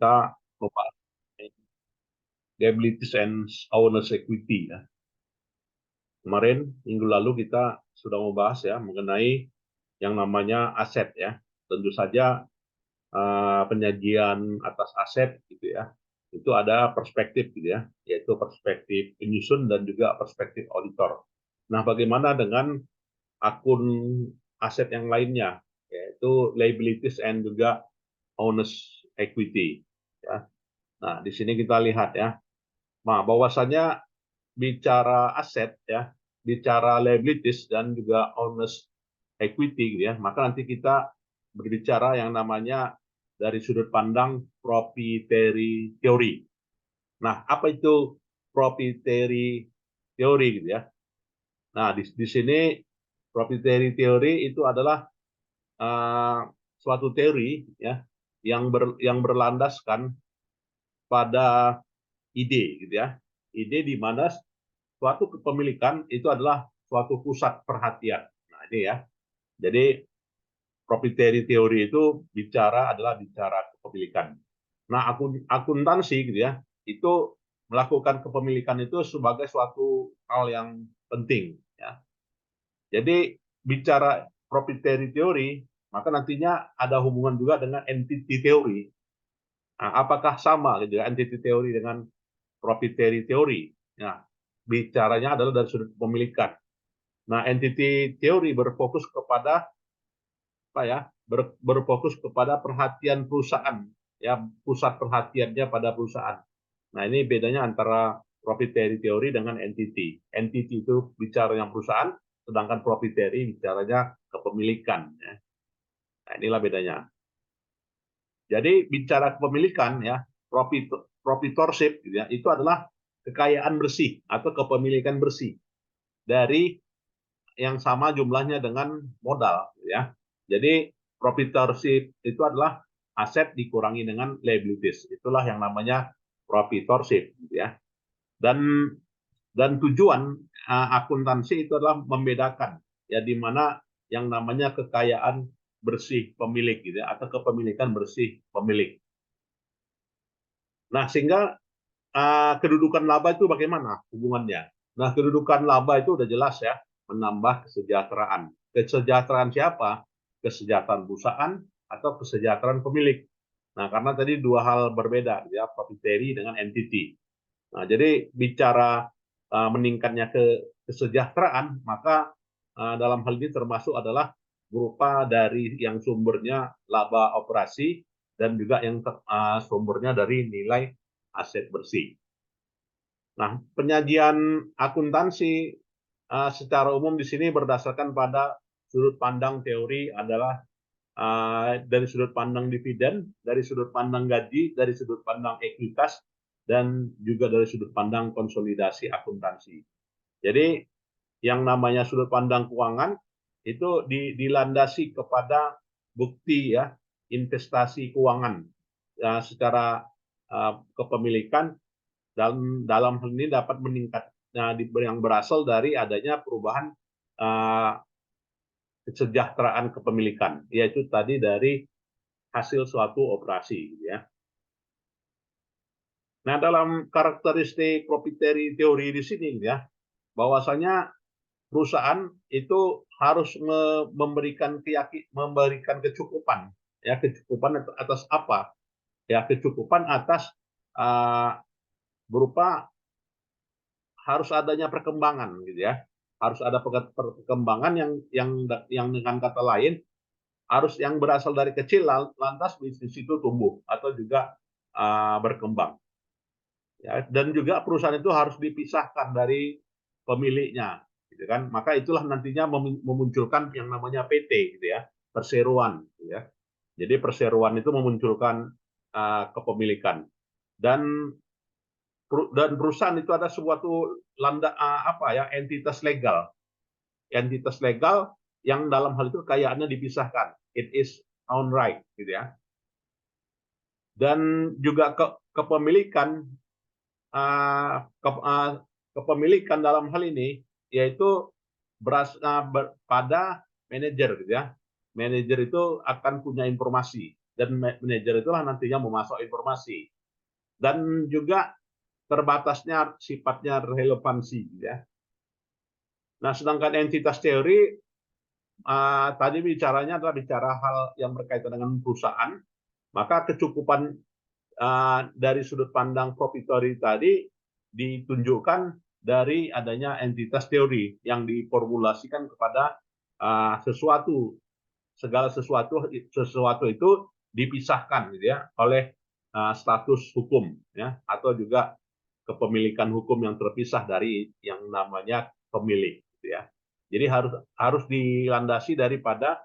kita membahas liabilities and owners equity ya. Kemarin minggu lalu kita sudah membahas ya mengenai yang namanya aset ya. Tentu saja penyajian atas aset gitu ya. Itu ada perspektif gitu ya, yaitu perspektif penyusun dan juga perspektif auditor. Nah, bagaimana dengan akun aset yang lainnya, yaitu liabilities and juga owners equity ya. Nah, di sini kita lihat ya. Nah, bahwasannya bicara aset ya, bicara liabilities dan juga owners equity gitu ya, maka nanti kita berbicara yang namanya dari sudut pandang proprietary theory. Nah, apa itu proprietary theory gitu ya? Nah, di sini proprietary theory itu adalah suatu teori ya yang berlandaskan pada ide gitu ya. Ide di mana suatu kepemilikan itu adalah suatu pusat perhatian. Nah, ini ya. Jadi proprietary theory itu adalah bicara kepemilikan. Nah, akuntansi gitu ya, itu melakukan kepemilikan itu sebagai suatu hal yang penting ya. Jadi bicara proprietary theory, maka nantinya ada hubungan juga dengan entity theory. Nah, apakah sama gitu ya entity theory dengan proprietary theory? Nah, bicaranya adalah dari sudut kepemilikan. Nah, entity theory berfokus kepada apa ya? Berfokus kepada perhatian perusahaan, ya pusat perhatiannya pada perusahaan. Nah, ini bedanya antara proprietary theory dengan entity. Entity itu bicaranya perusahaan, sedangkan proprietary bicaranya kepemilikan. Ya. Nah, inilah bedanya. Jadi bicara kepemilikan ya, proprietorship gitu ya, itu adalah kekayaan bersih atau kepemilikan bersih dari yang sama jumlahnya dengan modal ya. Jadi proprietorship itu adalah aset dikurangi dengan liabilities. Itulah yang namanya proprietorship gitu ya. Dan tujuan akuntansi itu adalah membedakan ya di mana yang namanya kekayaan bersih pemilik gitu ya, atau kepemilikan bersih pemilik. Nah, sehingga kedudukan laba itu bagaimana hubungannya? Nah, kedudukan laba itu udah jelas ya, menambah kesejahteraan. Kesejahteraan siapa? Kesejahteraan perusahaan atau kesejahteraan pemilik. Nah, karena tadi dua hal berbeda, ya, proprietary dengan entity. Nah, jadi bicara meningkatnya kesejahteraan, maka dalam hal ini termasuk adalah berupa dari yang sumbernya laba operasi dan juga yang sumbernya dari nilai aset bersih. Nah, penyajian akuntansi secara umum di sini berdasarkan pada sudut pandang teori adalah dari sudut pandang dividen, dari sudut pandang gaji, dari sudut pandang ekuitas, dan juga dari sudut pandang konsolidasi akuntansi. Jadi yang namanya sudut pandang keuangan itu dilandasi kepada bukti ya investasi keuangan ya, secara kepemilikan dalam hal ini dapat meningkat yang berasal dari adanya perubahan kesejahteraan kepemilikan, yaitu tadi dari hasil suatu operasi gitu ya. Nah, dalam karakteristik proprietary theory di sini ya, bahwasanya perusahaan itu harus memberikan kecukupan ya, kecukupan atas apa? Ya, kecukupan atas berupa harus adanya perkembangan gitu ya. Harus ada perkembangan yang dengan kata lain harus yang berasal dari kecil lantas bisnis itu tumbuh atau juga berkembang. Ya, dan juga perusahaan itu harus dipisahkan dari pemiliknya, gitu kan? Maka itulah nantinya memunculkan yang namanya PT, gitu ya, perseroan, gitu ya. Jadi perseroan itu memunculkan kepemilikan dan perusahaan itu ada suatu entitas legal yang dalam hal itu kekayaannya dipisahkan. It is own right, gitu ya. Dan juga kepemilikan kepemilikan dalam hal ini yaitu pada manajer gitu ya. Manajer itu akan punya informasi dan manajer itulah nantinya memasok informasi. Dan juga terbatasnya sifatnya relevansi, ya. Nah, sedangkan entitas teori tadi bicaranya adalah bicara hal yang berkaitan dengan perusahaan, maka kecukupan dari sudut pandang proprietary tadi ditunjukkan dari adanya entitas teori yang diformulasikan kepada sesuatu, segala sesuatu itu dipisahkan gitu ya oleh status hukum, ya, atau juga kepemilikan hukum yang terpisah dari yang namanya pemilik, gitu ya. Jadi harus dilandasi daripada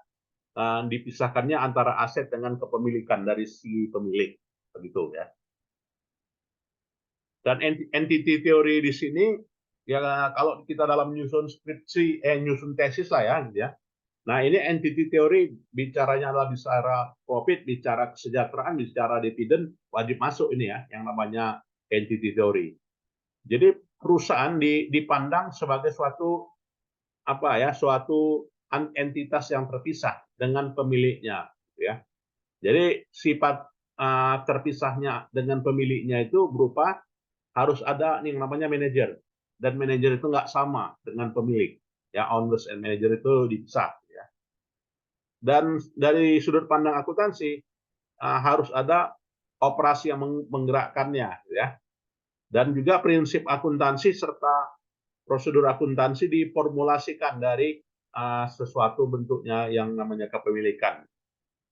dipisahkannya antara aset dengan kepemilikan dari si pemilik, begitu ya. Dan entity theory di sini ya kalau kita dalam nyusun skripsi, nyusun tesis lah ya, gitu ya. Nah, ini entity theory bicaranya adalah bicara profit, bicara kesejahteraan, bicara dividen, wajib masuk ini ya, yang namanya entity theory. Jadi perusahaan dipandang sebagai suatu apa ya, suatu entitas yang terpisah dengan pemiliknya, ya. Jadi sifat terpisahnya dengan pemiliknya itu berupa harus ada yang namanya manajer, dan manajer itu nggak sama dengan pemilik, ya. Owners and manager itu dipisah, ya. Dan dari sudut pandang akuntansi harus ada operasi yang menggerakkannya, ya. Dan juga prinsip akuntansi serta prosedur akuntansi diformulasikan dari sesuatu bentuknya yang namanya kepemilikan,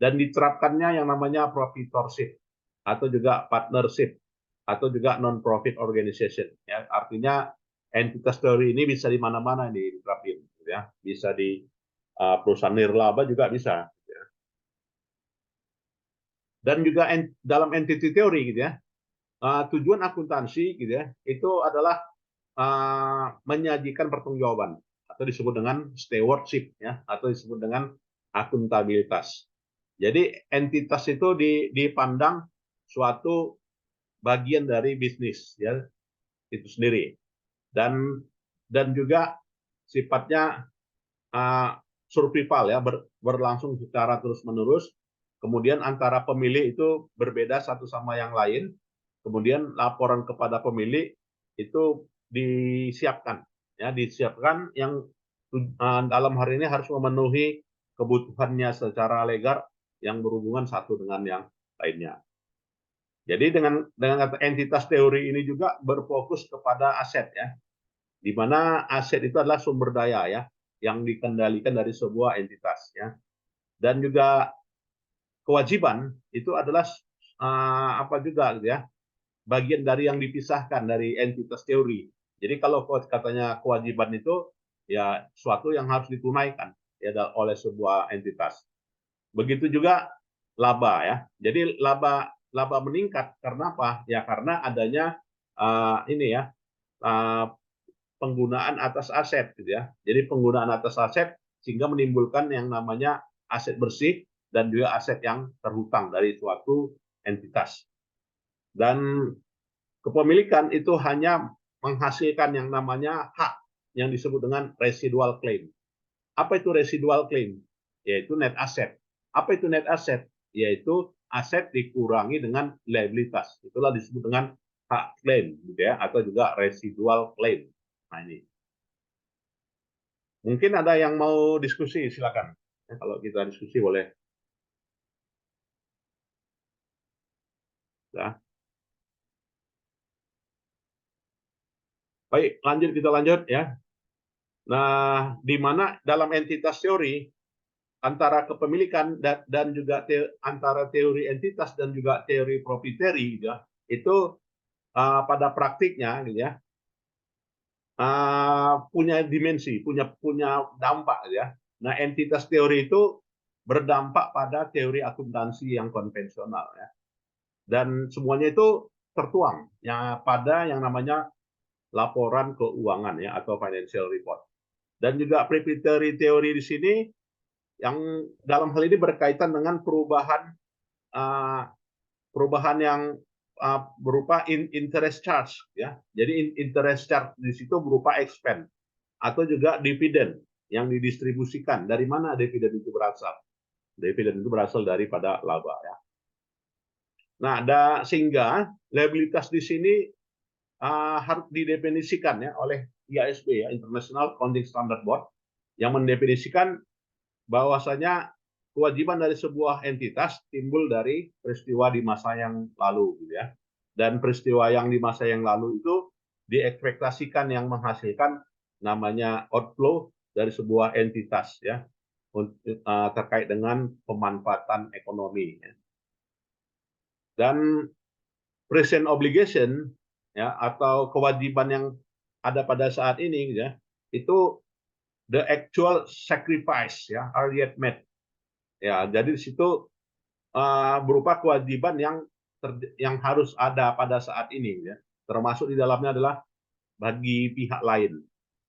dan diterapkannya yang namanya proprietorship atau juga partnership atau juga non-profit organization, ya. Artinya entitas teori ini bisa di mana-mana diterapin, ya. Bisa di perusahaan nirlaba juga bisa, ya. Dan juga dalam entity teori gitu ya, tujuan akuntansi gitu ya itu adalah menyajikan pertanggungjawaban atau disebut dengan stewardship, ya, atau disebut dengan akuntabilitas. Jadi entitas itu dipandang suatu bagian dari bisnis, ya, itu sendiri, dan juga sifatnya survival, ya, berlangsung secara terus menerus. Kemudian antara pemilik itu berbeda satu sama yang lain. Kemudian laporan kepada pemilik itu disiapkan, ya, disiapkan yang dalam hari ini harus memenuhi kebutuhannya secara legal yang berhubungan satu dengan yang lainnya. Jadi dengan entitas teori ini juga berfokus kepada aset, ya, di mana aset itu adalah sumber daya, ya, yang dikendalikan dari sebuah entitas, ya. Dan juga kewajiban itu adalah apa juga gitu ya, bagian dari yang dipisahkan dari entitas teori. Jadi kalau katanya kewajiban itu ya suatu yang harus ditunaikan, ya, oleh sebuah entitas. Begitu juga laba, ya. Jadi laba meningkat karena apa? Ya karena adanya ini ya penggunaan atas aset gitu ya. Jadi penggunaan atas aset sehingga menimbulkan yang namanya aset bersih dan juga aset yang terhutang dari suatu entitas. Dan kepemilikan itu hanya menghasilkan yang namanya hak yang disebut dengan residual claim. Apa itu residual claim? Yaitu net asset. Apa itu net asset? Yaitu aset dikurangi dengan liabilitas. Itulah disebut dengan hak claim, gitu ya, atau juga residual claim. Nah, ini. Mungkin ada yang mau diskusi, silakan. Ya, kalau kita diskusi boleh. Ya. Baik, kita lanjut ya. Nah, di mana dalam entitas teori antara kepemilikan dan juga antara teori entitas dan juga teori proprietary, ya, itu pada praktiknya, gitu ya, punya dimensi, punya dampak, ya. Nah, entitas teori itu berdampak pada teori akuntansi yang konvensional, ya. Dan semuanya itu tertuang ya pada yang namanya laporan keuangan, ya, atau financial report. Dan juga proprietary theory di sini yang dalam hal ini berkaitan dengan perubahan yang berupa interest charge, ya. Jadi interest charge di situ berupa expense atau juga dividen yang didistribusikan. Dari mana dividen itu berasal? Dividen itu berasal daripada laba, ya. Nah, sehingga liabilitas di sini harus didefinisikan ya oleh IASB ya, International Accounting Standard Board, yang mendefinisikan bahwasanya kewajiban dari sebuah entitas timbul dari peristiwa di masa yang lalu, gitu ya. Dan peristiwa yang di masa yang lalu itu diekspektasikan yang menghasilkan namanya outflow dari sebuah entitas ya, terkait dengan pemanfaatan ekonomi. Ya. Dan present obligation ya atau kewajiban yang ada pada saat ini ya, itu the actual sacrifice ya are yet made. Ya, jadi di situ berupa kewajiban yang harus ada pada saat ini ya. Termasuk di dalamnya adalah bagi pihak lain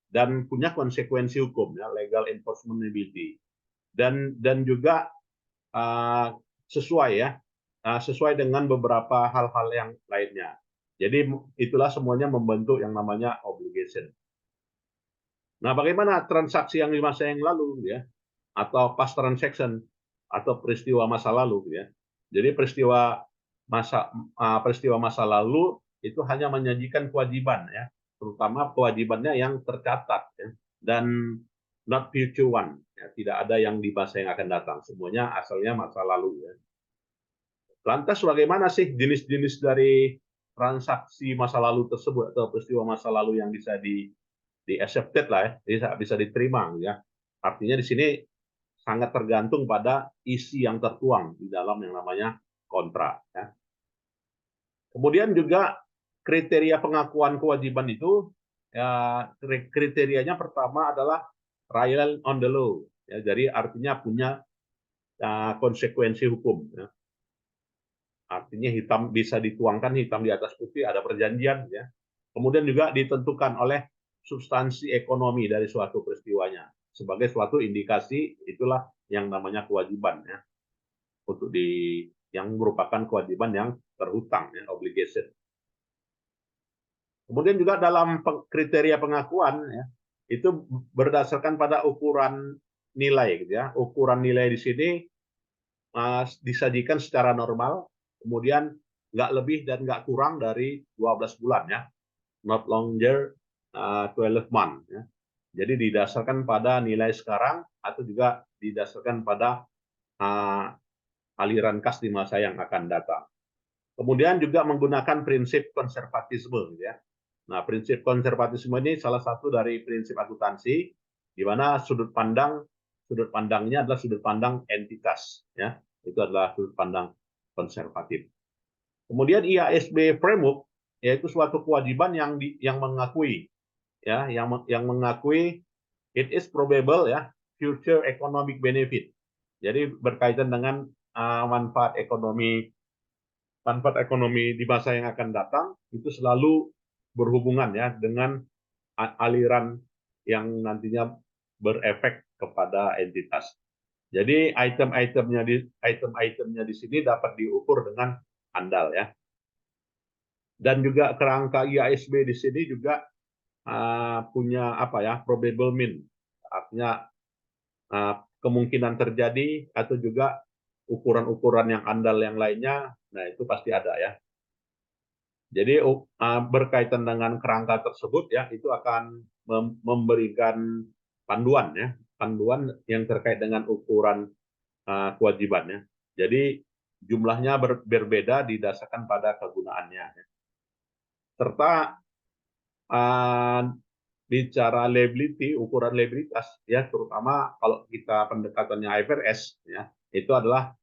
dan punya konsekuensi hukum ya, legal enforcement liability. Dan juga sesuai ya, sesuai dengan beberapa hal-hal yang lainnya. Jadi itulah semuanya membentuk yang namanya obligation. Nah, bagaimana transaksi yang di masa yang lalu ya, atau past transaction atau peristiwa masa lalu ya. Jadi peristiwa masa lalu itu hanya menyajikan kewajiban ya, terutama kewajibannya yang tercatat ya, dan not future one ya, tidak ada yang di masa yang akan datang, semuanya asalnya masa lalu ya. Lantas bagaimana sih jenis-jenis dari transaksi masa lalu tersebut atau peristiwa masa lalu yang bisa di accepted lah ya, bisa diterima ya. Artinya di sini sangat tergantung pada isi yang tertuang di dalam yang namanya kontrak ya. Kemudian juga kriteria pengakuan kewajiban itu ya, kriterianya pertama adalah reliant on the law ya, jadi artinya punya konsekuensi hukum ya. Artinya hitam bisa dituangkan hitam di atas putih, ada perjanjian ya. Kemudian juga ditentukan oleh substansi ekonomi dari suatu peristiwanya sebagai suatu indikasi, itulah yang namanya kewajiban ya, untuk yang merupakan kewajiban yang terhutang ya, obligation. Kemudian juga dalam kriteria pengakuan ya, itu berdasarkan pada ukuran nilai gitu ya. Ukuran nilai di sini disajikan secara normal, kemudian nggak lebih dan nggak kurang dari 12 bulan ya, not longer 12 month ya. Jadi didasarkan pada nilai sekarang atau juga didasarkan pada aliran kas di masa yang akan datang. Kemudian juga menggunakan prinsip konservatisme ya. Nah, prinsip konservatisme ini salah satu dari prinsip akuntansi di mana sudut pandangnya adalah sudut pandang entitas ya. Itu adalah sudut pandang konservatif. Kemudian IASB framework yaitu suatu kewajiban yang mengakui ya, yang mengakui it is probable ya future economic benefit. Jadi berkaitan dengan manfaat ekonomi di masa yang akan datang itu selalu berhubungan ya dengan aliran yang nantinya berefek kepada entitas. Jadi item-itemnya di sini dapat diukur dengan andal ya. Dan juga kerangka IASB di sini juga punya apa ya, probable mean, artinya kemungkinan terjadi atau juga ukuran-ukuran yang andal yang lainnya, nah itu pasti ada ya. Jadi berkaitan dengan kerangka tersebut ya, itu akan memberikan panduan ya, panduan yang terkait dengan ukuran kewajibannya. Jadi jumlahnya berbeda didasarkan pada kegunaannya. Serta bicara liability, ukuran liabilitas ya, terutama kalau kita pendekatannya IFRS ya, itu adalah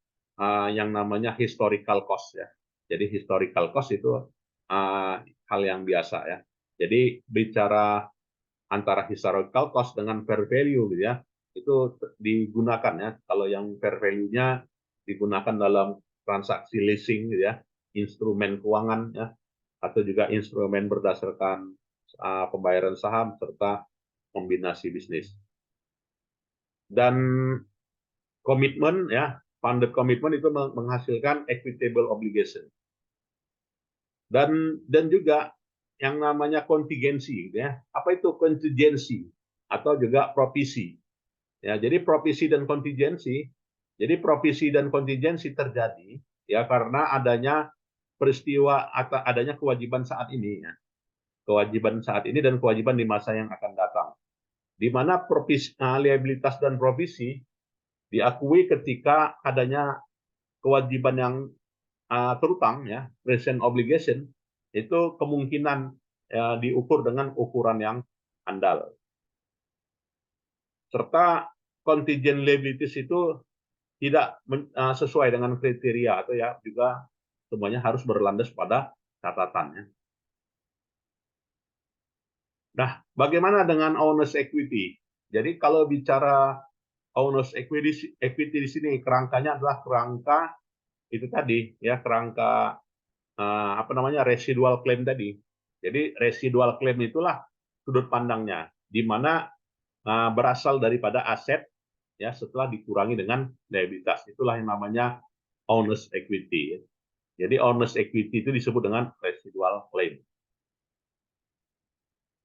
yang namanya historical cost ya. Jadi historical cost itu hal yang biasa ya. Jadi bicara antara historical cost dengan fair value gitu ya, itu digunakan ya. Kalau yang fair value-nya digunakan dalam transaksi leasing gitu ya, instrumen keuangan ya, atau juga instrumen berdasarkan pembayaran saham serta kombinasi bisnis. Dan komitmen ya, funded commitment itu menghasilkan equitable obligation. Dan juga yang namanya kontingensi gitu ya. Apa itu kontingensi atau juga provisi? Ya, jadi provisi dan kontingensi. Jadi provisi dan kontingensi terjadi ya karena adanya peristiwa atau adanya kewajiban saat ini, ya. Kewajiban saat ini dan kewajiban di masa yang akan datang, di mana liabilitas dan provisi diakui ketika adanya kewajiban yang terutang, ya, present obligation, itu kemungkinan diukur dengan ukuran yang andal. Serta contingent liabilities itu tidak sesuai dengan kriteria atau ya juga semuanya harus berlandas pada catatannya. Nah, bagaimana dengan owner's equity? Jadi kalau bicara owner's equity di sini kerangkanya adalah kerangka itu tadi, ya, kerangka apa namanya, residual claim tadi. Jadi residual claim itulah sudut pandangnya, di mana berasal daripada aset, ya, setelah dikurangi dengan liabilitas. Itulah yang namanya owner's equity. Jadi owner's equity itu disebut dengan residual claim.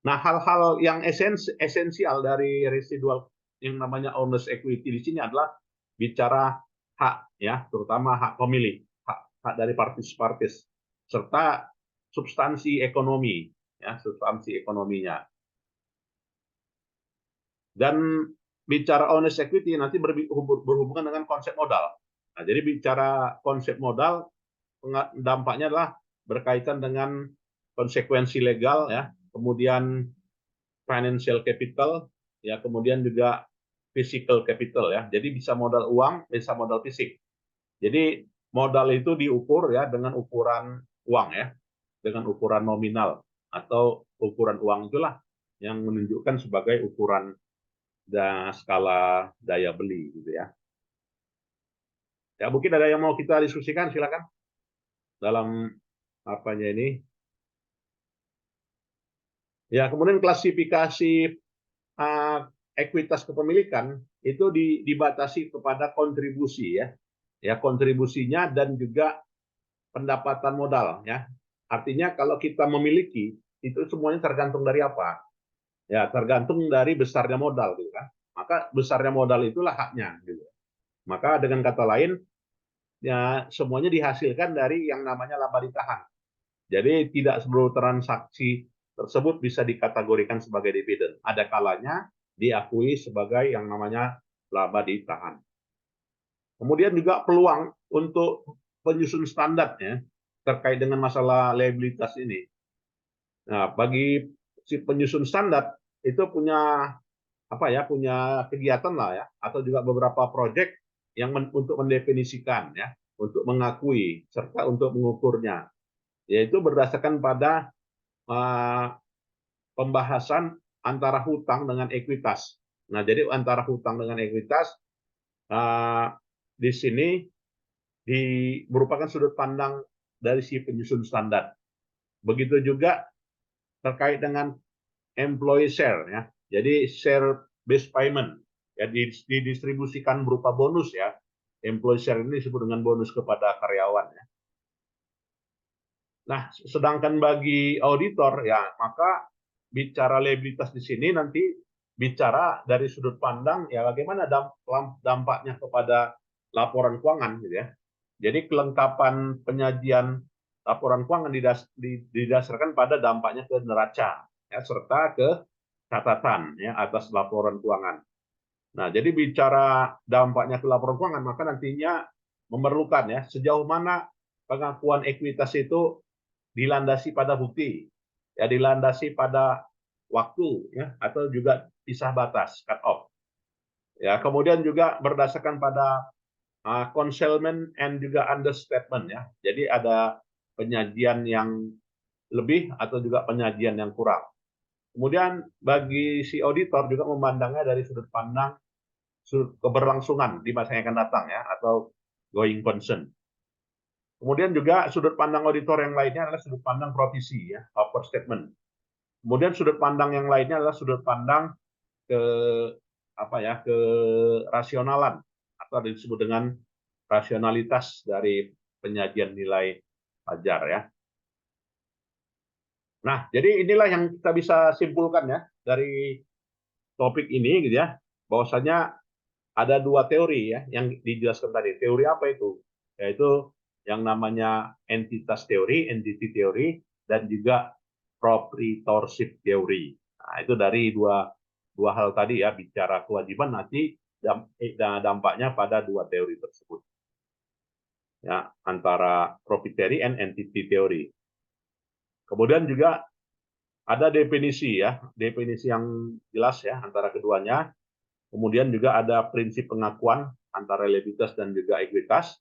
Nah, hal-hal yang esensial dari residual yang namanya owner's equity di sini adalah bicara hak, ya, terutama hak pemilik, hak dari partis serta substansi ekonomi, ya, substansi ekonominya. Dan bicara owner's equity nanti berhubungan dengan konsep modal. Nah, jadi bicara konsep modal, dampaknya adalah berkaitan dengan konsekuensi legal, ya, kemudian financial capital, ya, kemudian juga physical capital, ya. Jadi bisa modal uang, bisa modal fisik. Jadi modal itu diukur, ya, dengan ukuran uang, ya, dengan ukuran nominal atau ukuran uang itulah yang menunjukkan sebagai ukuran skala daya beli, gitu ya. Ya, mungkin ada yang mau kita diskusikan, silakan dalam apanya ini. Ya, kemudian klasifikasi ekuitas kepemilikan itu dibatasi kepada kontribusi, ya. Ya, kontribusinya dan juga pendapatan modal, ya. Artinya kalau kita memiliki itu semuanya tergantung dari apa? Ya, tergantung dari besarnya modal, gitu kan. Maka besarnya modal itulah haknya, gitu. Maka dengan kata lain, ya, semuanya dihasilkan dari yang namanya laba ditahan. Jadi tidak seluruh transaksi tersebut bisa dikategorikan sebagai dividen. Ada kalanya diakui sebagai yang namanya laba ditahan. Kemudian juga peluang untuk penyusun standarnya terkait dengan masalah liabilitas ini. Nah, bagi si penyusun standar itu punya apa ya, punya kegiatan lah, ya, atau juga beberapa proyek yang untuk mendefinisikan, ya, untuk mengakui serta untuk mengukurnya, yaitu berdasarkan pada pembahasan antara hutang dengan ekuitas. Nah, jadi antara hutang dengan ekuitas di sini merupakan sudut pandang dari si penyusun standar. Begitu juga terkait dengan employee share, ya. Jadi share based payment, ya, didistribusikan berupa bonus, ya. Employee share ini disebut dengan bonus kepada karyawan, ya. Nah, sedangkan bagi auditor, ya, maka bicara liabilitas di sini nanti bicara dari sudut pandang, ya, bagaimana dampaknya kepada laporan keuangan, gitu ya. Jadi kelengkapan penyajian laporan keuangan didasarkan pada dampaknya ke neraca, ya, serta ke catatan, ya, atas laporan keuangan. Nah, jadi bicara dampaknya ke laporan keuangan, maka nantinya memerlukan, ya, sejauh mana pengakuan ekuitas itu dilandasi pada bukti, ya, dilandasi pada waktu, ya, atau juga pisah batas, cut off. Ya, kemudian juga berdasarkan pada concealment and juga understatement, ya. Jadi ada penyajian yang lebih atau juga penyajian yang kurang. Kemudian bagi si auditor juga memandangnya dari sudut pandang keberlangsungan di masa yang akan datang, ya, atau going concern. Kemudian juga sudut pandang auditor yang lainnya adalah sudut pandang provisi, ya, overstatement. Kemudian sudut pandang yang lainnya adalah sudut pandang ke apa ya, ke rasionalan atau disebut dengan rasionalitas dari penyajian nilai pajar, ya. Nah, jadi inilah yang kita bisa simpulkan, ya, dari topik ini, gitu ya, bahwasanya ada dua teori, ya, yang dijelaskan tadi. Teori apa itu? Yaitu yang namanya entitas teori, entity teori, dan juga proprietorship teori. Nah, itu dari dua hal tadi ya, bicara kewajiban nanti dampaknya pada dua teori tersebut. Ya, antara proprietary and entity theory. Kemudian juga ada definisi ya, definisi yang jelas ya antara keduanya. Kemudian juga ada prinsip pengakuan antara reliabilitas dan juga ekuitas.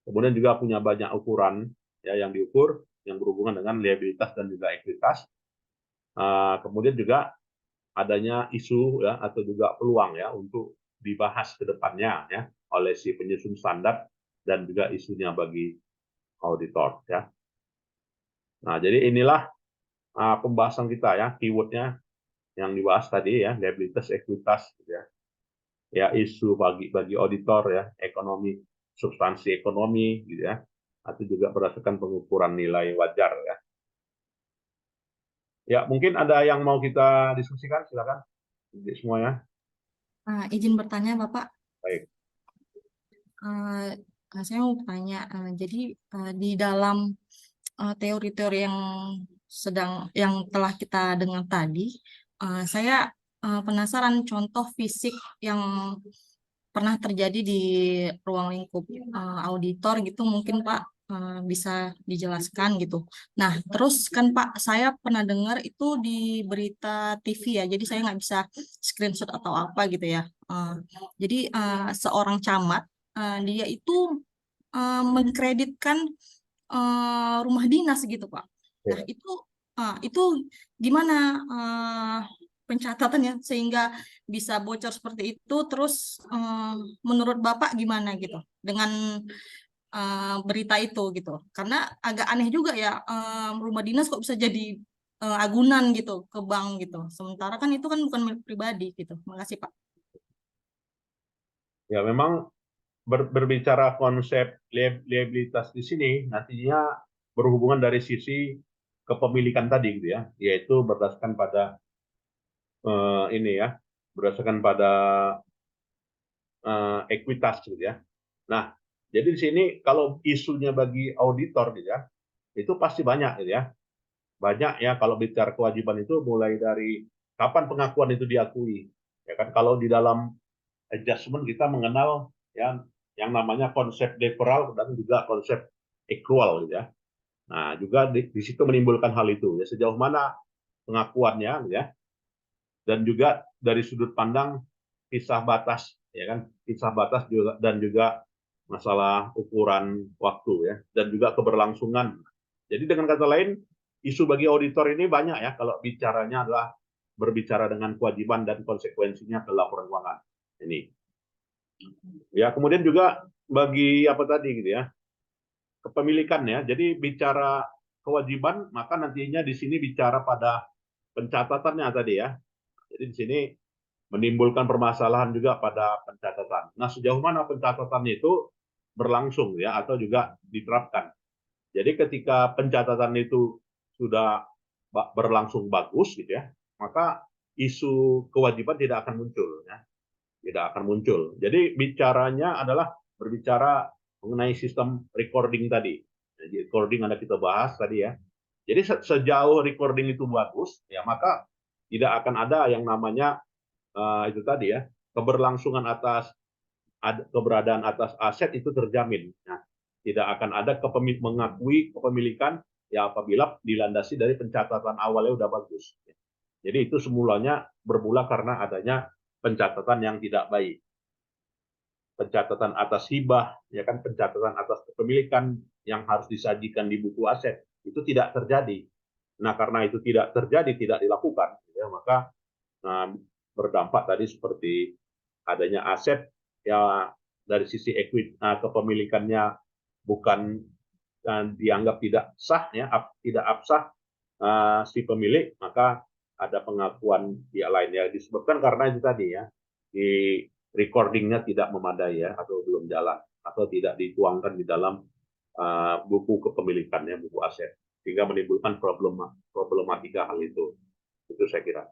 Kemudian juga punya banyak ukuran ya yang diukur yang berhubungan dengan reliabilitas dan juga ekuitas. Kemudian juga adanya isu ya atau juga peluang ya untuk dibahas ke depannya ya oleh si penyusun standar dan juga isunya bagi auditor ya. Nah, jadi inilah pembahasan kita ya, keywordnya yang dibahas tadi ya, liabilitas, ekuitas gitu ya. Ya isu bagi auditor ya, ekonomi, substansi ekonomi gitu ya, atau juga berdasarkan pengukuran nilai wajar ya. Ya mungkin ada yang mau kita diskusikan, silakan semuanya. Izin bertanya Bapak, Baik. saya mau bertanya, jadi di dalam teori-teori yang telah kita dengar tadi, saya penasaran contoh fisik yang pernah terjadi di ruang lingkup auditor gitu, mungkin Pak bisa dijelaskan gitu. Nah, terus kan Pak, saya pernah dengar itu di berita TV ya, jadi saya nggak bisa screenshot atau apa gitu ya. Jadi seorang camat, dia itu mengkreditkan rumah dinas gitu Pak. Nah Ya. itu gimana pencatatannya sehingga bisa bocor seperti itu. Terus menurut Bapak gimana gitu dengan berita itu gitu? Karena agak aneh juga ya, rumah dinas kok bisa jadi agunan gitu ke bank gitu. Sementara kan itu kan bukan milik pribadi gitu. Makasih Pak. Ya memang berbicara konsep liabilitas di sini nantinya berhubungan dari sisi kepemilikan tadi gitu ya, yaitu berdasarkan pada ini ya, berdasarkan pada ekuitas gitu ya. Nah, jadi di sini kalau isunya bagi auditor gitu ya, itu pasti banyak gitu ya. Banyak ya kalau bicara kewajiban itu mulai dari kapan pengakuan itu diakui. Ya kan kalau di dalam adjustment kita mengenal ya yang namanya konsep deferral dan juga konsep accrual gitu ya. Nah, juga di situ menimbulkan hal itu ya sejauh mana pengakuannya gitu ya dan juga dari sudut pandang kisah batas ya kan kisah batas juga dan juga masalah ukuran waktu ya dan juga keberlangsungan. Jadi dengan kata lain isu bagi auditor ini banyak ya kalau bicaranya adalah berbicara dengan kewajiban dan konsekuensinya ke laporan keuangan ini ya. Kemudian juga bagi apa tadi gitu ya kepemilikan ya. Jadi bicara kewajiban maka nantinya di sini bicara pada pencatatannya tadi ya. Jadi di sini menimbulkan permasalahan juga pada pencatatan. Nah, sejauh mana pencatatan itu berlangsung ya atau juga diterapkan. Jadi ketika pencatatan itu sudah berlangsung bagus gitu ya, maka isu kewajiban tidak akan muncul ya. Tidak akan muncul. Jadi bicaranya adalah berbicara mengenai sistem recording tadi. Jadi recording ada kita bahas tadi ya. Jadi sejauh recording itu bagus ya maka tidak akan ada yang namanya itu tadi ya keberlangsungan atas keberadaan atas aset itu terjamin. Nah, tidak akan ada mengakui kepemilikan ya apabila dilandasi dari pencatatan awalnya udah bagus. Jadi itu semulanya bermula karena adanya pencatatan yang tidak baik. Pencatatan atas hibah, ya kan pencatatan atas kepemilikan yang harus disajikan di buku aset itu tidak terjadi. Nah, karena itu tidak terjadi, tidak dilakukan, ya, maka berdampak tadi seperti adanya aset ya dari sisi kepemilikannya bukan dianggap tidak sah ya tidak absah si pemilik, maka ada pengakuan pihak lain ya disebabkan karena itu tadi ya di recordingnya tidak memadai ya atau belum jalan atau tidak dituangkan di dalam buku kepemilikannya buku aset sehingga menimbulkan problematika hal itu saya kira.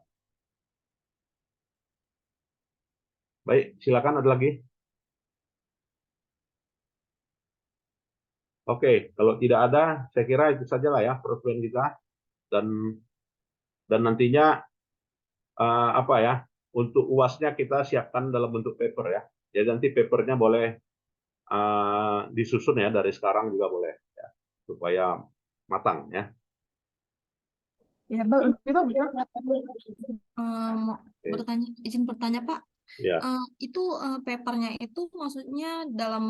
Baik, silakan ada lagi. Oke, kalau tidak ada, saya kira itu saja lah ya pertemuan kita, dan nantinya apa ya, untuk UASnya kita siapkan dalam bentuk paper ya. Jadi nanti papernya boleh disusun ya dari sekarang juga boleh ya, supaya matang ya. Ya, Bang. Mau bertanya, izin bertanya Pak, Ya, itu papernya itu maksudnya dalam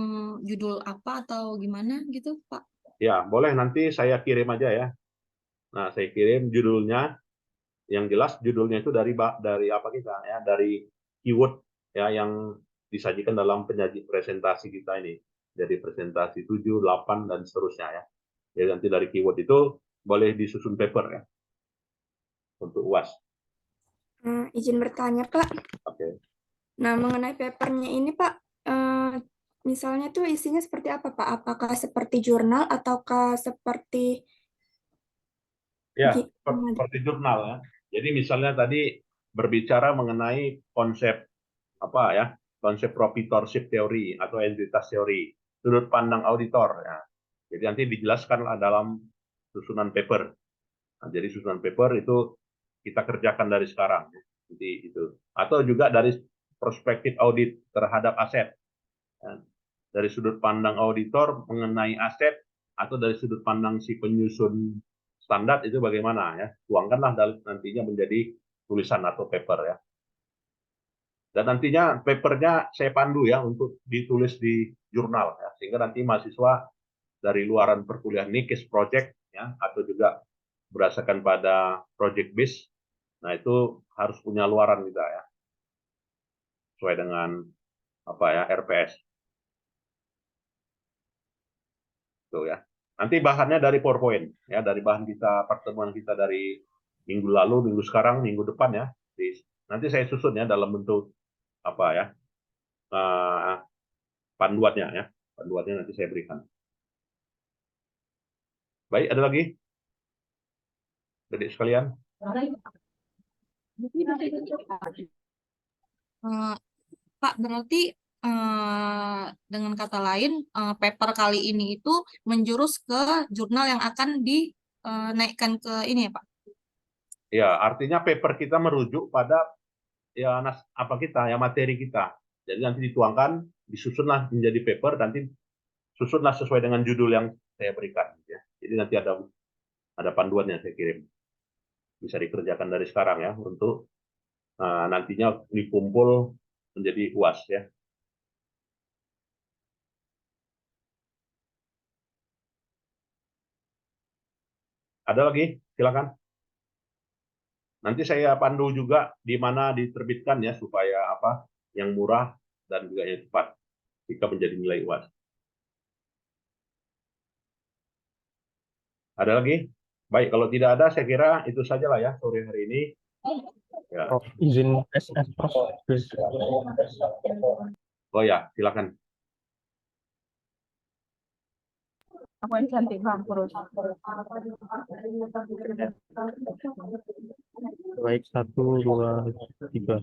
judul apa atau gimana gitu Pak? ya boleh, nanti saya kirim aja ya. Nah, saya kirim judulnya, yang jelas judulnya itu dari apa kita ya, dari keyword ya yang disajikan dalam penyaji presentasi kita ini. Jadi presentasi 7, 8 dan seterusnya ya. Jadi nanti dari keyword itu boleh disusun paper ya untuk UAS. Izin bertanya, Pak. Oke. Nah, mengenai papernya ini, Pak, misalnya tuh isinya seperti apa, Pak? Apakah seperti jurnal ataukah seperti Ya, gimana? seperti jurnal ya. Jadi misalnya tadi berbicara mengenai konsep apa ya, konsep proprietorship teori atau entitas teori, sudut pandang auditor ya. Jadi nanti dijelaskan dalam susunan paper. Nah, jadi susunan paper itu kita kerjakan dari sekarang. Jadi itu. Atau juga dari perspektif audit terhadap aset. Ya. Dari sudut pandang auditor mengenai aset atau dari sudut pandang si penyusun standar itu bagaimana ya. Tuangkanlah nantinya menjadi tulisan atau paper ya. Dan nantinya papernya saya pandu ya untuk ditulis di jurnal ya, sehingga nanti mahasiswa dari luaran perkuliahan ini case project ya, atau juga berdasarkan pada project base, nah itu harus punya luaran kita ya, sesuai dengan apa ya, RPS tuh ya. Nanti bahannya dari PowerPoint ya, dari bahan kita, pertemuan kita dari minggu lalu, minggu sekarang, minggu depan ya. Nanti saya susun ya dalam bentuk apa ya, panduannya ya, panduannya nanti saya berikan. Baik, ada lagi adik sekalian? Pak, berarti dengan kata lain paper kali ini itu menjurus ke jurnal yang akan dinaikkan ke ini ya Pak? Ya, artinya paper kita merujuk pada ya apa kita ya, materi kita. Jadi nanti dituangkan, disusunlah menjadi paper, nanti susunlah sesuai dengan judul yang saya berikan ya. Jadi nanti ada panduannya saya kirim. Bisa dikerjakan dari sekarang ya untuk nantinya dikumpul menjadi UAS ya. Ada lagi? Silakan. Nanti saya pandu juga di mana diterbitkan ya, supaya apa, yang murah dan juga yang cepat jika menjadi nilai UAS. Ada lagi? Baik, kalau tidak ada, saya kira itu sajalah ya sore hari ini. Ya. Prof, izin SS, Prof. Please. Oh ya, silakan. Aku yang cantik, Bang. Baik, 1, 2, 3.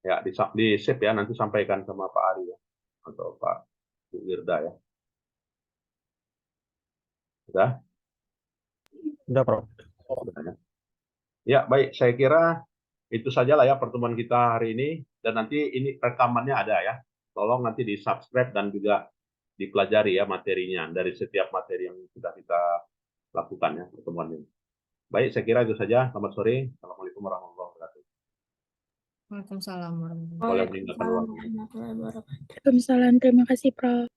Ya, di save ya, nanti sampaikan sama Pak Ari ya, atau Pak Bu Wirda ya. Sudah? Udah, Prof. Ya, baik, saya kira itu sajalah ya pertemuan kita hari ini, dan nanti ini rekamannya ada ya. Tolong nanti di-subscribe dan juga dipelajari ya materinya dari setiap materi yang sudah kita lakukan ya pertemuan ini. Baik, saya kira itu saja. Selamat sore. Assalamualaikum warahmatullahi wabarakatuh. Waalaikumsalam warahmatullahi Boleh meninggalkan ruang. Waalaikumsalam. Terima kasih, Prof.